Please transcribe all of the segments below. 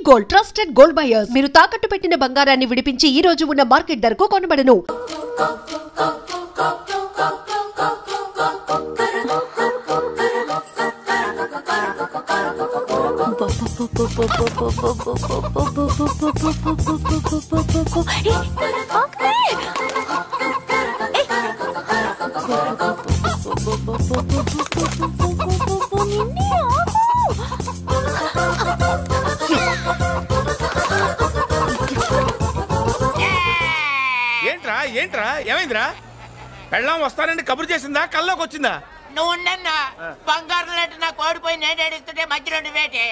Gold, trusted gold buyers. మీరు తాకట్టు పెట్టిన బంగారాన్ని విడిపించి ఈ రోజు ఉన్న మార్కెట్ ధరకు కొనబడను. ఏంట్రా ఏమైందిరా? పెళ్ళాం వస్తానండి కబురు చేసిందా కల్లోకి వచ్చిందా? నువ్వు బంగారు లాంటి నా కోడిపోయి నేడేడుస్తుంటే మధ్యలో వేటే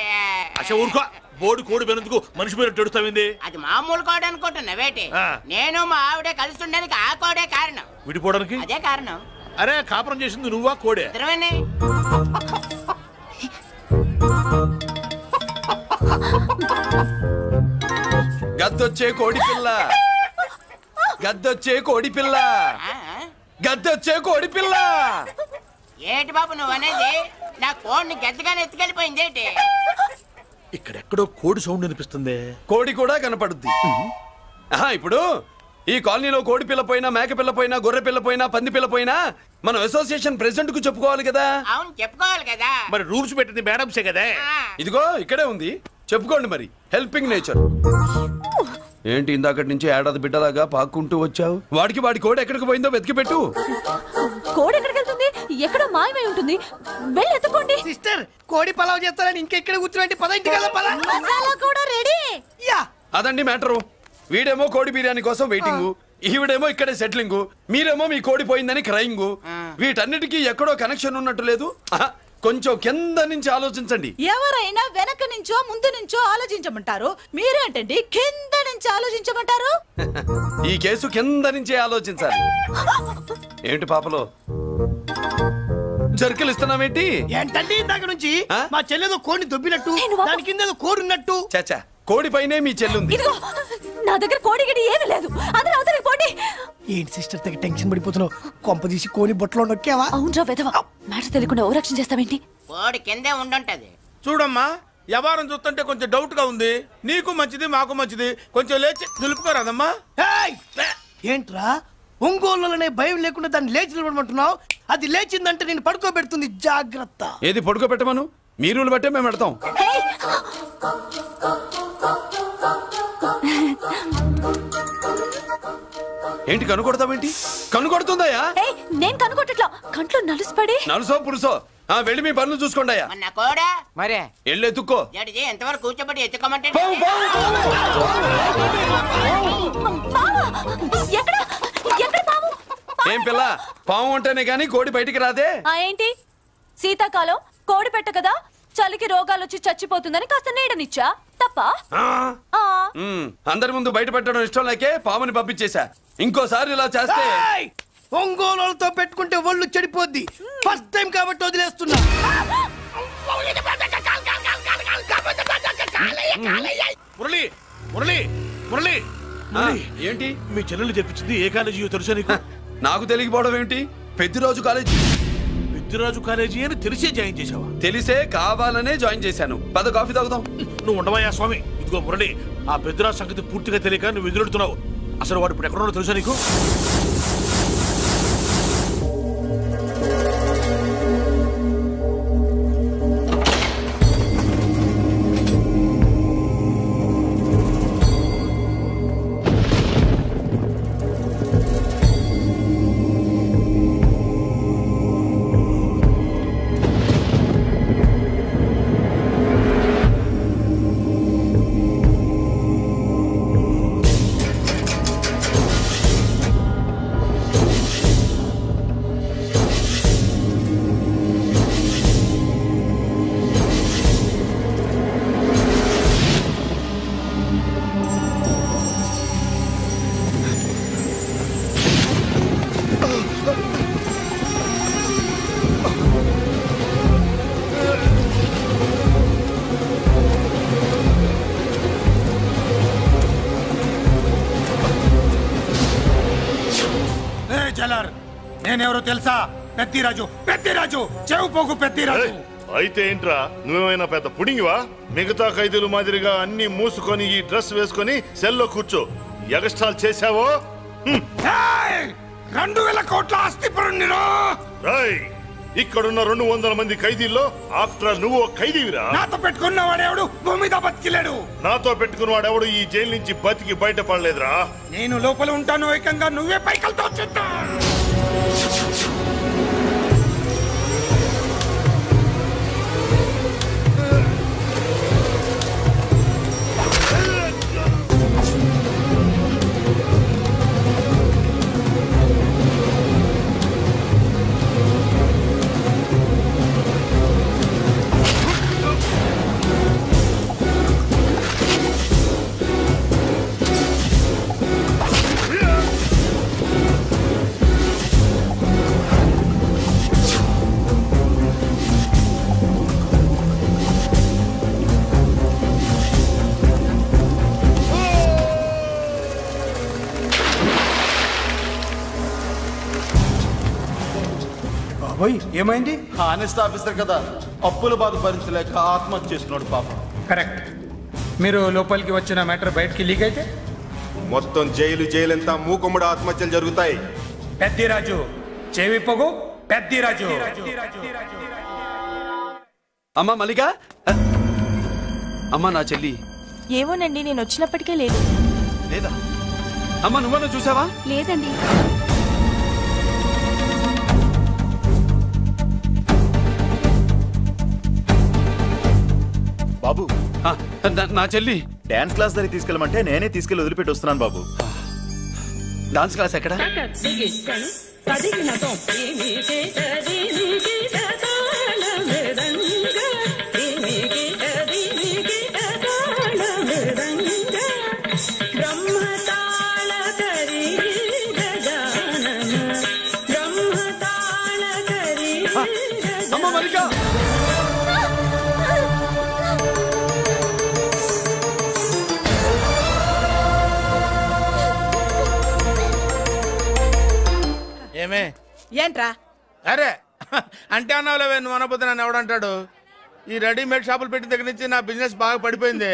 ఊరుకో. బోడి కోడి పెనందుకు మనిషి మీద తెడుస్తావింది. అది మామూలు కోడి అనుకుంటున్నా వేటే. నేను మా ఆవిడే కలిసి ఉండడానికి ఆ కోడే కారణం. విడిపోవడానికి అదే కారణం. అరే కాపురం చేసింది నువ్వా కోడే? ఇద్దరమేనే. గద్దొచ్చే కోడి పిల్ల, గద్దొచ్చే కోడి పిల్ల, గద్దొచ్చే కోడి పిల్ల. ఏటి బాబు నువ్వు అనేది? నా కోడిని గద్దగానే ఎత్తుకెళ్ళిపోయింది ఏంటి? ఇక్కడెక్కడో కోడి సౌండ్ అనిపిస్తుంది. కోడి కూడా కనపడుద్ది. ఇప్పుడు ఈ కాలనీలో కోడి పిల్ల పోయినా, మేక పిల్ల పోయినా, గొర్రె పిల్ల పోయినా, పంది పిల్ల పోయినా మనం అసోసియేషన్ ప్రెసిడెంట్ కు చెప్పుకోవాలి కదా. అవును చెప్పుకోవాలి కదా. మరి రూల్స్ పెట్టింది మేడంసే కదా. ఇదిగో ఇక్కడే ఉంది, చెప్పుకోండి మరి. Helping nature. ఏంటి ఇందాకటి నుంచి ఏడాది బిడ్డలాగా పాక్కుంటూ వచ్చావు? వాడికి వాడి కోడి ఎక్కడికి పోయిందో వెతికి పెట్టు. కోడి ఎక్కడికి వెళ్తుంది? ఎక్కడ మాయమై ఉంటుంది. వెళ్ళి ఎత్తుకోండి. సిస్టర్ కోడి పలావ్ చేస్తారని ఇంకెక్కడ కూర్చోండి. పద ఇంటికి వెళ్దాం. పద. మసాలా కూడా రెడీ. యా అదండి మ్యాటరు. వీడేమో కోడి బిర్యానీ కోసం వెయిటింగ్, ఈవిడేమో ఇక్కడే సెటిలింగ్, మీరేమో మీ కోడి పోయిందని క్రయింగ్. వీటన్నిటికీ ఎక్కడో కనెక్షన్ ఉన్నట్టు లేదు. కొంచెం కింద నుంచి ఆలోచించండి. ఎవరైనా వెనక నుంచో ముందు నుంచో ఆలోచించమంటారు, మీరేంటండి కింద నుంచి ఆలోచించమంటారు? ఈ కేసు కింద నుంచే ఆలోచించాలి. ఏంటి పాపలో జర్కలు ఇస్తున్నావేంటి? ఏంటండి ఇందాక నుంచి మా చెల్లెదో కోడిని దొబ్బినట్టు, దాని కింద కోడి ఉన్నట్టు. చచ్చా, కోడి పైనే మీ చెల్లుంది. నా దగ్గర కోడి గడి ఏమీ లేదు. అందరూ అవతలికి పోండి. ఏంటి సిస్టర్ తెగ టెన్షన్ పడిపోతున్నావు? కొంప తీసి కోని బొట్టలో నొక్కావా? అవునరా వెధవ, మాట తెలియకుండా ఓ రక్షణ చేస్తావేంటి? కోడి కిందే ఉండుంటది. చూడమ్మా, వ్యవహారం చూస్తుంటే కొంచెం డౌట్ గా ఉంది. నీకు మంచిది మాకు మంచిది, కొంచెం లేచి నిలుపుకోరాదమ్మా. ఏంట్రా ఒంగోలులోనే భయం లేకుండా దాన్ని లేచి నిలబడమంటున్నావు? అది లేచిందంటే నేను పడుకోబెడుతుంది. జాగ్రత్త. ఏది పడుకోబెట్టమను? మీ రూల్ బట్టే మేము పెడతాం. ఏంటి కనుకొడతావేంటి? కనుకొడుతుందయ్యా? నేను కనుకొట్టట్లా, కంట్లో నలుసుపడి. నలుసో పురుసో వెళ్ళి మీ పనులు చూసుకోండి అయ్యా. కోడా మరే వెళ్ళి ఎత్తుక్కో. ఎంతవరకు కూర్చోబెట్టి ఎత్తుకోమంటే ఏం పిల్ల, పాము అంటేనే గాని కోడి బయటికి రాదే? ఏంటి శీతాకాలం కోడి పెట్ట కదా, చలికి రోగాలు వచ్చి చచ్చిపోతుందని కాస్త నీడనిచ్చా. తప్ప? అందరి ముందు బయట పెట్టడం ఇష్టం లేకే పాముని పంపించేశా. ఇంకోసారి ఇలా చేస్తే ఒంగోలుతో పెట్టుకుంటే ఒళ్ళు చెడిపోద్ది. ఫస్ట్ టైం కాబట్టి వదిలేస్తున్నా. మురళి మురళి మురళి ఏంటి మీ చెల్లెలు చెప్పించింది ఏ కాలేజీ తెలుసా నీకు? నాకు తెలియకపోవడం ఏంటి? పెద్దిరాజు కాలేజీ. పెద్దిరాజు కాలేజీ అని తెలిసే జాయిన్ చేసావా? తెలిసే కావాలనే జాయిన్ చేశాను. పద కాఫీ తాగుదాం. నువ్వు ఉండవయ్యా స్వామి. ఇదిగో మురళి, ఆ పెద్దిరాజు సంగతి పూర్తిగా తెలియక నువ్వు ఎదురెడుతున్నావు. అసలు వాడు ఇప్పుడు ఎక్కడున్నాడో తెలుసా నీకు? నేనెవరో తెలుసా? పెద్దిరాజు, పెద్దిరాజు, చెవు పోగు పెద్దిరాజు. అయితే ఏంట్రా నువ్వేమైనా పెద్ద పుడింగివా? మిగతా ఖైదీలు మాదిరిగా అన్ని మూసుకొని ఈ డ్రెస్ వేసుకొని సెల్లో కూర్చో. ఎగస్ట్రాల్ చేశావో 2000 కోట్ల ఆస్తి పరుణ్ణిరా. ఇక్కడున్న 200 మంది ఖైదీల్లో ఆఫ్టర్ నువ్వు ఖైదీవిరా. నాతో పెట్టుకున్నవాడెవడు భూమి మీద బతికిలేడు. నాతో పెట్టుకున్నవాడెవడు ఈ జైలు నుంచి బతికి బయటపడలేదురా. నేను లోపల ఉంటాను, ఏకంగా నువ్వే పైకలతో చూద్దా. ఏమైంది? హానెస్ట్ ఆఫీసర్ కదా, అప్పుల బాధ భరించలేక ఆత్మహత్య చేసుకున్నాడు పాపం. కరెక్ట్. మీరు లోపలికి వచ్చిన మ్యాటర్ బయటికి లీక్ అయితే మొత్తం జైలు అంతా మూకుమ్మడి ఆత్మహత్యలు జరుగుతాయి. పెద్దిరాజు చెవి పొగు. పెద్దిరాజు అమ్మా మల్లిక, అమ్మా నా చెల్లి. ఏమోనండి, నేను వచ్చినప్పటికే లేదు. లేదా అమ్మా నువ్వన్నా చూసావా? లేదండి. బాబు నా చెల్లి డాన్స్ క్లాస్ దగ్గర తీసుకెళ్ళమంటే నేనే తీసుకెళ్ళి వదిలిపెట్టి వస్తున్నాను బాబు. డాన్స్ క్లాస్ ఎక్కడ? అమ్మ మల్లిక, ఏమే ఏంట్రా? అరే అంటే అన్నావులేవే, నువ్వు అనబోతే నన్ను ఎవడంటాడు? ఈ రెడీమేడ్ షాపులు పెట్టిన దగ్గర నుంచి నా బిజినెస్ బాగా పడిపోయింది.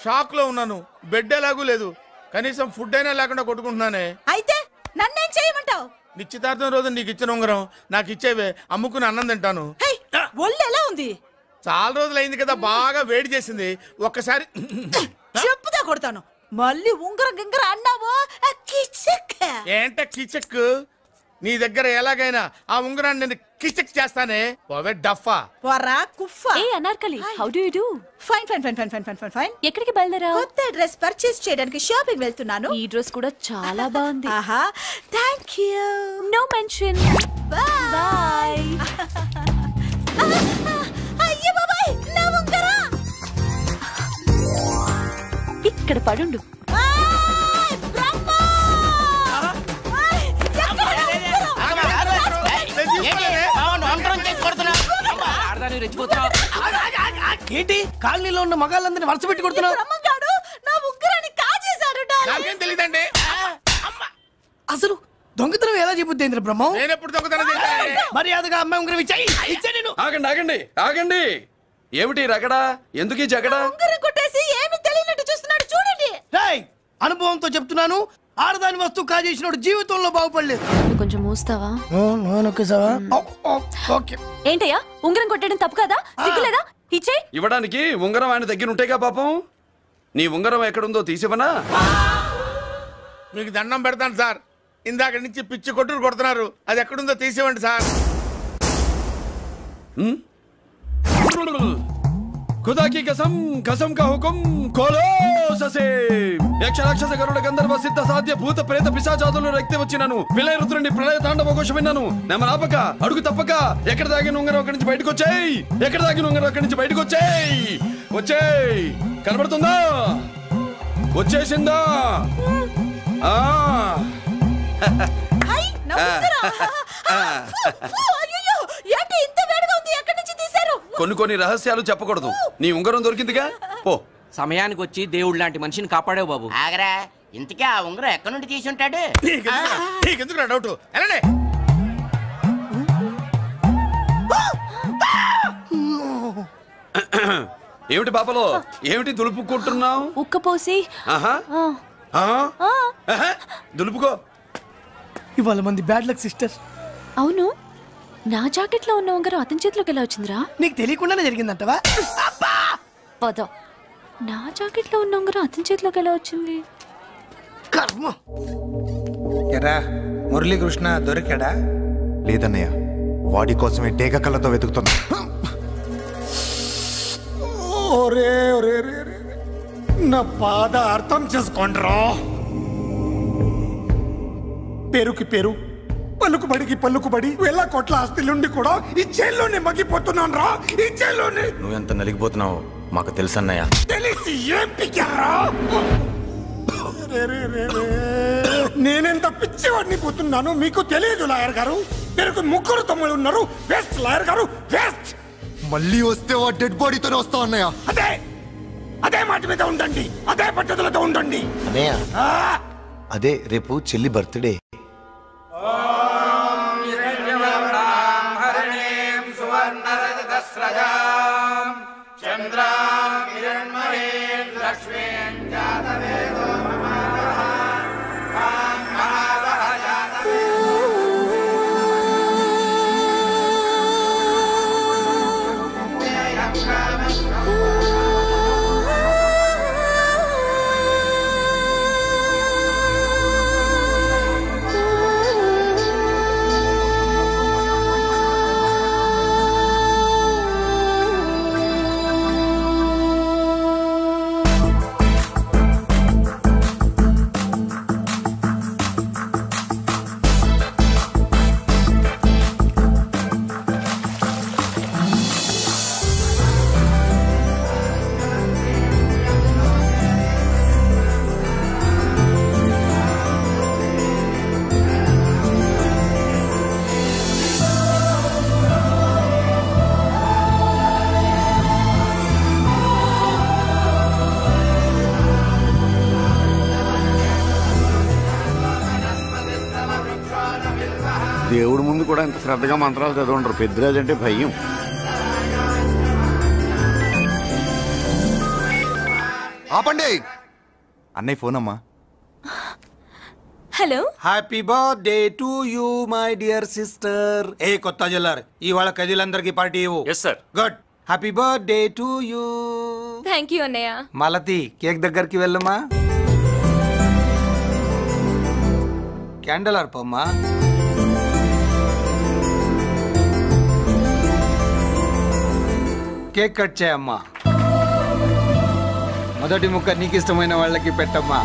షాక్ లో ఉన్నాను. బెడ్ ఎలాగూ లేదు, కనీసం ఫుడ్ అయినా లేకుండా కొట్టుకుంటున్నానే. అయితే నన్నేం చేయమంటావు? నిశ్చితార్థం రోజు నీకు ఇచ్చిన ఉంగరం నాకు ఇచ్చేవే, అమ్ముకుని అన్నం తింటాను. ఒళ్ళు ఎలా ఉంది? చాలా రోజులు అయింది కదా, బాగా వేడి చేసింది. ఒక్కసారి చెప్పుదా కొడతాను. మళ్ళీ ఉంగరం గింగర అన్నావు. ఏంట కిచక్? నీ దగ్గర ఎలాగైనా ఆ ఉంగరాన్ని నేను కిచక్ చేస్తానే. పోవే డఫా. పోరా కుఫా. ఏ Anarkali, how do you do? Fine fine fine fine fine fine fine fine. ఎక్కడికి బయలుదేరావు? కొత్త డ్రెస్ పర్చేస్ చేయడానికి షాపింగ్ వెళ్తున్నాను. ఈ డ్రెస్ కూడా చాలా బాగుంది. ఆహా, థాంక్యూ. No mention. బై. అయ్యో బాబాయ్, నా ఉంగరం ఇక్కడ పడుండు. ఏంటి కాలనీలో ఉన్న మగాళ్ళందరినీ వరుస పెట్టి కొడుతున్నావు? నా ఉంగరాన్ని కాజేశాడు. నాకేం తెలియదండి. అసలు దొంగతనం ఎలా చెబుద్ది బ్రహ్మం? నేను ఎప్పుడు దొంగతనం చేశాను? మర్యాదగా అమ్మాయి ఉంగరం ఇచ్చాయి. నేను ఆగండి ఆగండి ఆగండి. ఏమిటి రగడా? ఎందుకు ఈ జగడా? ఉంగరం కొట్టేసి ఏమీ తెలియనట్టు చూస్తున్నాడు, చూడండి. అనుభవంతో చెప్తున్నాను, ఆడదాని వస్తువు కాజేసినోడు జీవితంలో బాగుపడలేదు. కొంచెం మూస్తావా? ఏంటయ్యా, ఉంగరం కొట్టడం తప్పు కదా? సిగ్గులేదా? ఇచ్చే. ఇవ్వడానికి ఉంగరం ఆయన దగ్గర ఉంటేగా పాపం. నీ ఉంగరం ఎక్కడుందో తీసివనా? మీకు దండం పెడతాను సార్, ఇందాక నుంచి పిచ్చి కొట్టుడు కొడుతున్నారు. అది ఎక్కడుందో తీసివ్వండి సార్. खुदा की कसम, कसम का हुकुम खोलो ससे. యక్ష రాక్షస గరుడ గంధర్వ సిద్ధ సాధ్య భూత ప్రేత పిశాచాదులు రక్తి వచ్చినాను. విలయ రుద్రుని ప్రళయ తాండవ ఘోషం విన్నాను. నెమరాపక అడుగు తప్పక ఎక్కడ దాగిన ఉంగరం అక్కడి నుంచి బయటకు వచ్చేయ్. ఎక్కడ దాగిన ఉంగరం అక్కడి నుంచి బయటకు వచ్చేయ్. వచ్చేయ్. కనబడుతుందా? వచ్చేసిందా? కొన్ని రహస్యాలు చెప్పకూడదు. నీ ఉంగరం దొరికిందిగా, పో. సమయానికి వచ్చి దేవుడు లాంటి మనిషిని కాపాడావు బాబు. ఆగరా, ఇంతకీ ఆ ఉంగరం ఎక్కడి నుండి తీసి ఉంటాడు? నీకెందుకు డౌట్? వెళ్ళండి. ఏమిటి పాపలో ఏమిటి దులుపుకుంటున్నావు? ఉక్కపోసి దులుపుకో. ఇవాళ మంది బ్యాడ్ లక్ సిస్టర్. అవును, నా జాకెట్ లో ఉన్న ఉంగరం అతని చేతిలోకి ఎలా వచ్చిందిరా? నీకు తెలియకుండానే జరిగిందంటవా? పద. నా జాకెట్ లో ఉన్న ఉంగరం అతని చేతిలోకి ఎలా వచ్చింది? కర్మ. ఎరా మురళీకృష్ణ దొరికాడా? లేదన్నయ్య, వాడి కోసమే డేగ కళ్ళతో వెతుకుతున్నా. నా బాధ అర్థం చేసుకోండిరా. పేరుకి పేరు, పలుకుబడికి పలుకుబడి వేల కోట్ల ఆస్తులుండి కూడా ఈ జైల్లోనే మగ్గిపోతున్నాను రా. ఈ జైల్లోనే. నువ్వెంత నలిగిపోతున్నావు మాకు తెలుసన్నయ్య. తెలిసి ఏం పిక్కారా? నేనెంత పిచ్చివాడిని పోతున్నాను మీకు తెలియదు లాయర్ గారు. పేరుకు 3 తమ్ముళ్ళు ఉన్నారు. వేస్ట్ లాయర్ గారు, వేస్ట్. మళ్ళీ వస్తే ఆ డెడ్ బాడీతోనే వస్తావు అన్నయ్య. అదే మాట మీద ఉండండి, అదే పట్టుదలతో ఉండండి అన్నయ్య. అదే రేపు చెల్లి బర్త్డే. దేవుడి ముందు కూడా ఇంత శ్రద్ధగా మంత్రాలు చదవంటారు. పెద్దరాజు అంటే భయం. ఆపండి. అన్నయ్య ఫోన్ అమ్మా. Hello. Happy birthday to you my dear sister. ఏ కొత్త జల్లార్, ఇవాళ కదిలందరికి పార్టీ ఇవ్వు. Yes sir. Good. Happy birthday to you. Thank you అన్నయ్య. మాలతి, కేక్ దగ్గరికి వెళ్ళమ్మా. క్యాండల్ ఆర్పమ్మా. కేక్ కట్ చేయమ్మా. మొదటి ముక్క నీకు ఇష్టమైన వాళ్ళకి పెట్టమ్మా.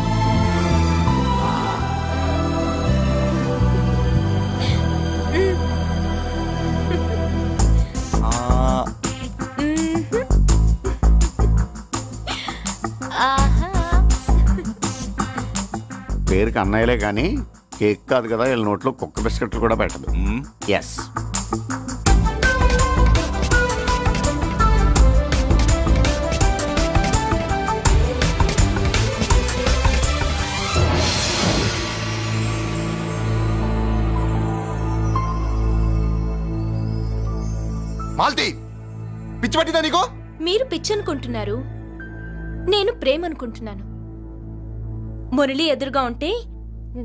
పేరుకి అన్నయ్యలే కానీ కేక్ కాదు కదా, వీళ్ళ నోట్లో కుక్క బిస్కెట్లు కూడా పెట్టదు. ఎస్. మాల్తి, పిచ్చి పట్టిందా నీకు? మీరు పిచ్చి అనుకుంటున్నారు, నేను ప్రేమ అనుకుంటున్నాను. మురళి ఎదురుగా ఉంటే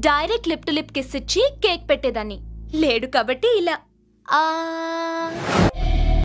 direct lip to lip kiss ఇచ్చి కేక్ పెట్టేదాన్ని. లేడు కాబట్టి ఇలా